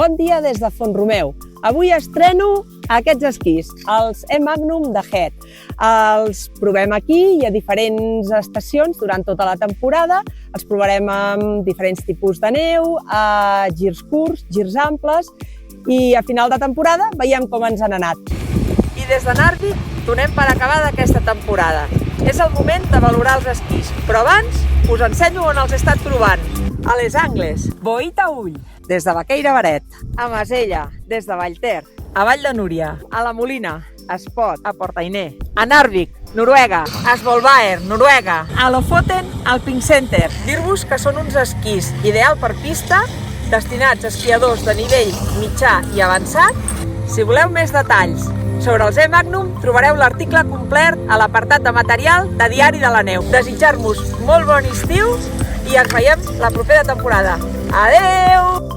Bon dia des de Font-romeu. Avui estreno aquests esquís, els E-Magnum de Het. Els provem aquí i a diferents estacions durant tota la temporada. Els provarem amb diferents tipus de neu, girs curts, girs amples i a final de temporada veiem com ens han anat. I des de Narvi donem per acabar d'aquesta temporada. És el moment de valorar els esquís, però abans us ensenyo on els he estat provant. A Les Angles, Boí-Taüll, des de Baqueira-Beret, a Masella, des de Vallter, a Vall de Núria, a la Molina, a Espot, a Port-Ainé, a Narvik, Noruega, a Svolvær, Noruega, a Lofoten, al Pink Center. Dir-vos que són uns esquís ideal per pista, destinats a esquiadors de nivell mitjà i avançat. Si voleu més detalls sobre els E-Magnum, trobareu l'article complet a l'apartat de material de Diari de la Neu. Desitjar-vos molt bon estiu i ens veiem la propera temporada. Adeu!